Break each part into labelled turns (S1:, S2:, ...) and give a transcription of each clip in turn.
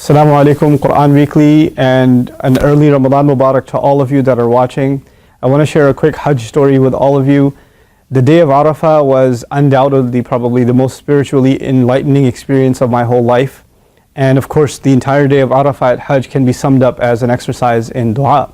S1: Assalamu alaikum, Quran Weekly, and an early Ramadan Mubarak to all of you that are watching. I want to share a quick Hajj story with all of you. The day of Arafah was undoubtedly probably the most spiritually enlightening experience of my whole life. And of course, the entire day of Arafah at Hajj can be summed up as an exercise in dua.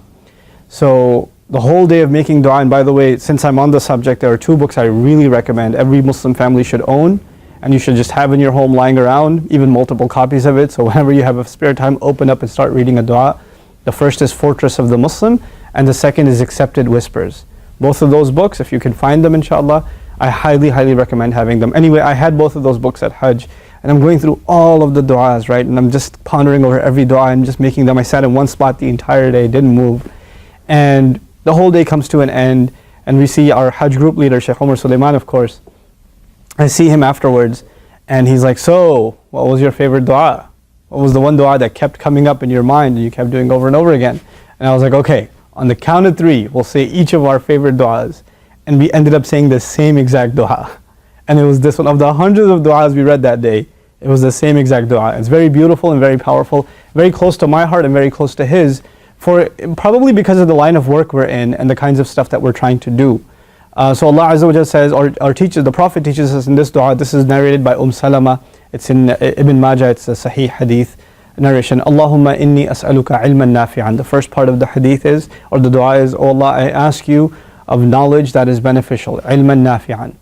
S1: So the whole day of making dua, and by the way, since I'm on the subject, there are two books I really recommend every Muslim family should own. And you should just have in your home lying around, even multiple copies of it. So whenever you have a spare time, open up and start reading a dua. The first is Fortress of the Muslim, and the second is Accepted Whispers. Both of those books, if you can find them, inshallah, I highly, highly recommend having them. Anyway, I had both of those books at Hajj, and I'm going through all of the du'as, right? And I'm just pondering over every dua and just making them. I sat in one spot the entire day, didn't move. And the whole day comes to an end, and we see our Hajj group leader, Sheikh Omar Sulaiman, of course. I see him afterwards, and he's like, so, what was your favorite dua? What was the one dua that kept coming up in your mind and you kept doing over and over again? And I was like, okay, on the count of three, we'll say each of our favorite duas. And we ended up saying the same exact dua. And it was this one. Of the hundreds of duas we read that day, it was the same exact dua. It's very beautiful and very powerful, very close to my heart and very close to his, probably because of the line of work we're in and the kinds of stuff that we're trying to do. So Allah Azza wa Jalla says, or teaches, the Prophet teaches us in this dua. This is narrated by Salama. It's in Ibn Majah. It's a Sahih Hadith narration. Allahumma inni as'aluka ilman nafi'an. The first part of the hadith is, or the dua is, oh Allah, I ask you of knowledge that is beneficial. Ilman nafi'an.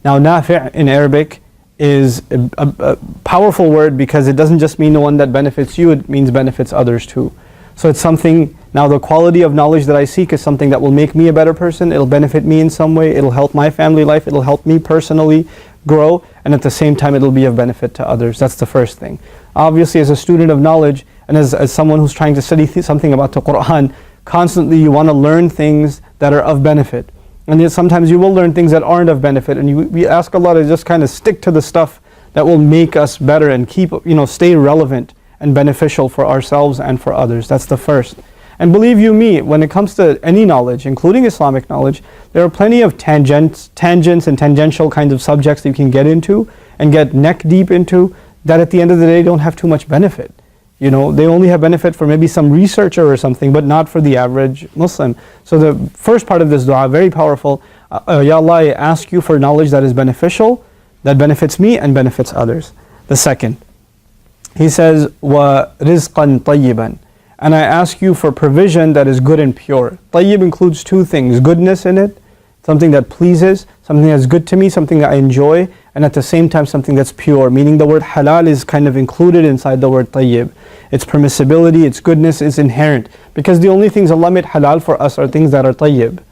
S1: Now, nafi' in Arabic is a powerful word because it doesn't just mean the one that benefits you, it means benefits others too. So it's something, now the quality of knowledge that I seek is something that will make me a better person, it'll benefit me in some way, it'll help my family life, it'll help me personally grow, and at the same time it'll be of benefit to others. That's the first thing. Obviously, as a student of knowledge, and as someone who's trying to study something about the Quran, constantly you want to learn things that are of benefit. And yet sometimes you will learn things that aren't of benefit, and we ask Allah to just kind of stick to the stuff that will make us better and keep, stay relevant and beneficial for ourselves and for others. That's the first. And believe you me, when it comes to any knowledge, including Islamic knowledge, there are plenty of tangents and tangential kinds of subjects that you can get into and get neck deep into that at the end of the day don't have too much benefit. They only have benefit for maybe some researcher or something, but not for the average Muslim. So the first part of this dua, very powerful. Ya Allah, I ask you for knowledge that is beneficial, that benefits me and benefits others. The second, he says, wa rizqan tayyiban. And I ask you for provision that is good and pure. Tayyib includes two things, goodness in it, something that pleases, something that's good to me, something that I enjoy, and at the same time something that's pure, meaning the word halal is kind of included inside the word tayyib. Its permissibility, its goodness is inherent, because the only things Allah made halal for us are things that are tayyib.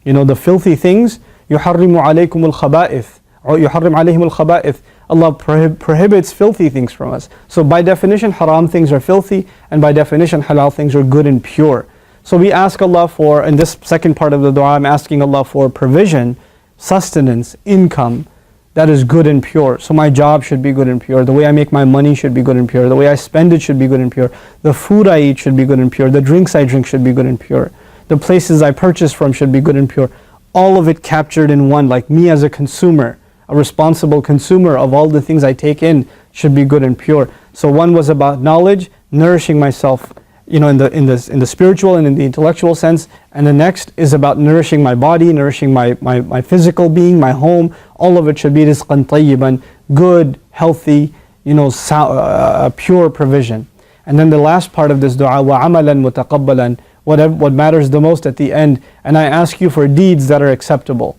S1: The filthy things, يُحَرِّمُ عَلَيْكُمُ الْخَبَائِثِ or يُحَرِّمْ عَلَيْهِمُ الْخَبَائِثِ. Allah prohibits filthy things from us. So by definition, haram things are filthy, and by definition, halal things are good and pure. So we ask Allah for, in this second part of the dua, I'm asking Allah for provision, sustenance, income that is good and pure. So my job should be good and pure. The way I make my money should be good and pure. The way I spend it should be good and pure. The food I eat should be good and pure. The drinks I drink should be good and pure. The places I purchase from should be good and pure. All of it captured in one, like me as a consumer. A responsible consumer of all the things I take in should be good and pure. So one was about knowledge, nourishing myself, in the spiritual and in the intellectual sense, and the next is about nourishing my body, nourishing my physical being, my home. All of it should be rizqan tayyiban, good, healthy, pure provision. And then the last part of this dua, wa amalan mutaqabbalan, what matters the most at the end, and I ask you for deeds that are acceptable,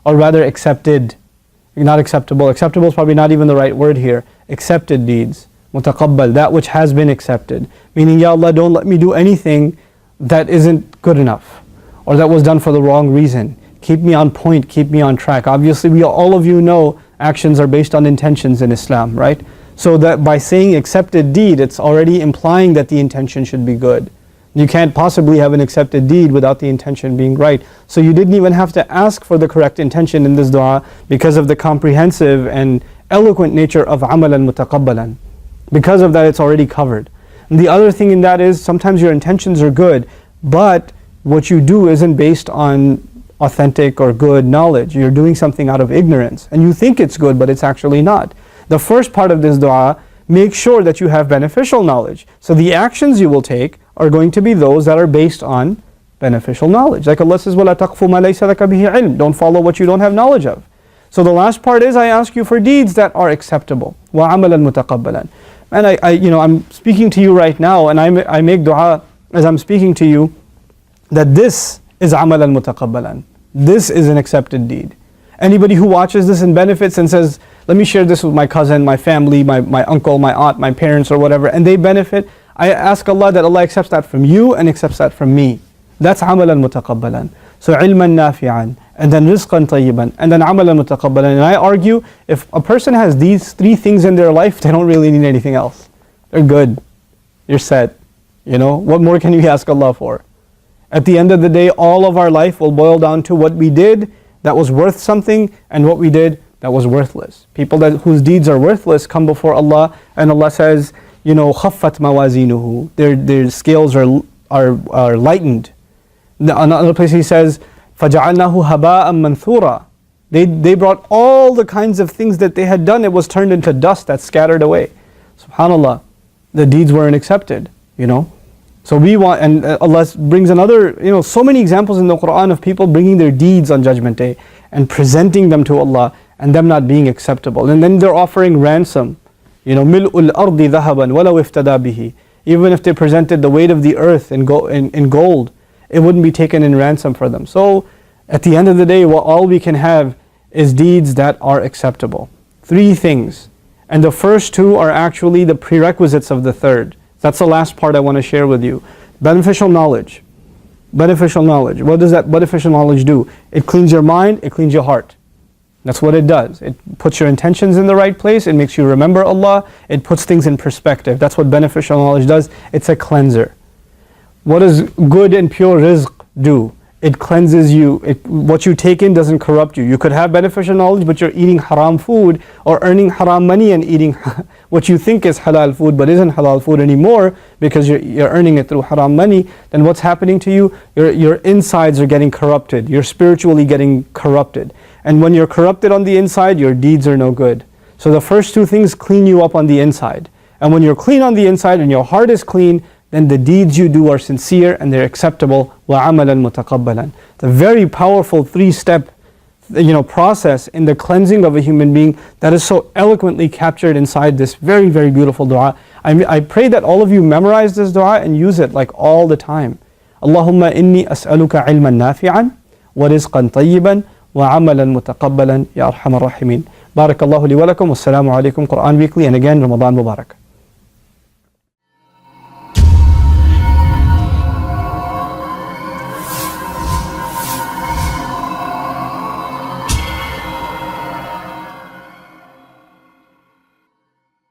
S1: or rather accepted. Not acceptable. Acceptable is probably not even the right word here. Accepted deeds. Mutaqabbal, that which has been accepted. Meaning, Ya Allah, don't let me do anything that isn't good enough, or that was done for the wrong reason. Keep me on point, keep me on track. Obviously, all of you know actions are based on intentions in Islam, right? So that by saying accepted deed, it's already implying that the intention should be good. You can't possibly have an accepted deed without the intention being right. So you didn't even have to ask for the correct intention in this dua because of the comprehensive and eloquent nature of amalan mutaqabbalan. Because of that, it's already covered. And the other thing in that is sometimes your intentions are good, but what you do isn't based on authentic or good knowledge. You're doing something out of ignorance. And you think it's good, but it's actually not. The first part of this dua make sure that you have beneficial knowledge. So the actions you will take are going to be those that are based on beneficial knowledge. Like Allah says, وَلَا تَقْفُ مَا لَيْسَ لَكَ بِهِ عِلْمٍ. Don't follow what you don't have knowledge of. So the last part is, I ask you for deeds that are acceptable. وَعَمَلًا مُتَقَبَّلًا. And I'm speaking to you right now, and I make dua as I'm speaking to you, that this is عَمَلًا مُتَقَبَّلًا. This is an accepted deed. Anybody who watches this and benefits and says, let me share this with my cousin, my family, my uncle, my aunt, my parents or whatever, and they benefit, I ask Allah that Allah accepts that from you and accepts that from me. That's عَمَلًا مُتَقَبَّلًا. So علما نافعا, and then رزقا طيبا, and then عملا متقبلا. And I argue, if a person has these three things in their life, they don't really need anything else. They're good. You're set. You know, what more can you ask Allah for? At the end of the day, all of our life will boil down to what we did that was worth something and what we did that was worthless. People whose deeds are worthless come before Allah, and Allah says, you know, خَفَّتْ مَوَازِينُهُ. Their scales are lightened. Another place He says, فَجَعَلْنَاهُ هَبَاءً مَنْثُورًا. They brought all the kinds of things that they had done, it was turned into dust that's scattered away. SubhanAllah, the deeds weren't accepted, you know. So we want, and Allah brings another, you know, so many examples in the Quran of people bringing their deeds on Judgment Day and presenting them to Allah and them not being acceptable. And then they're offering ransom, you know, مِلْءُ الْأَرْضِ ذَهَبًا وَلَوْ اِفْتَدَى بِهِ. Even if they presented the weight of the earth in gold, it wouldn't be taken in ransom for them. So at the end of the day, all we can have is deeds that are acceptable. Three things. And the first two are actually the prerequisites of the third. That's the last part I want to share with you. Beneficial knowledge. Beneficial knowledge. What does that beneficial knowledge do? It cleans your mind, it cleans your heart. That's what it does. It puts your intentions in the right place, it makes you remember Allah, it puts things in perspective. That's what beneficial knowledge does. It's a cleanser. What does good and pure rizq do? It cleanses you. What you take in doesn't corrupt you. You could have beneficial knowledge, but you're eating haram food or earning haram money and eating what you think is halal food but isn't halal food anymore because you're earning it through haram money. Then what's happening to you? Your insides are getting corrupted. You're spiritually getting corrupted. And when you're corrupted on the inside, your deeds are no good. So the first two things clean you up on the inside. And when you're clean on the inside and your heart is clean, then the deeds you do are sincere and they're acceptable. وَعَمَلًا مُتَقَبَّلًا. It's a very powerful three-step process in the cleansing of a human being that is so eloquently captured inside this very, very beautiful dua. I pray that all of you memorize this dua and use it like all the time. Allahumma inni as'aluka ilman nafi'an wa rizqan tayyiban wa amalan mutaqabbalan ya arhamar rahimin. Barakallahu li wa lakum. Wassalamu alaikum. Quran Weekly, and again Ramadan Mubarak.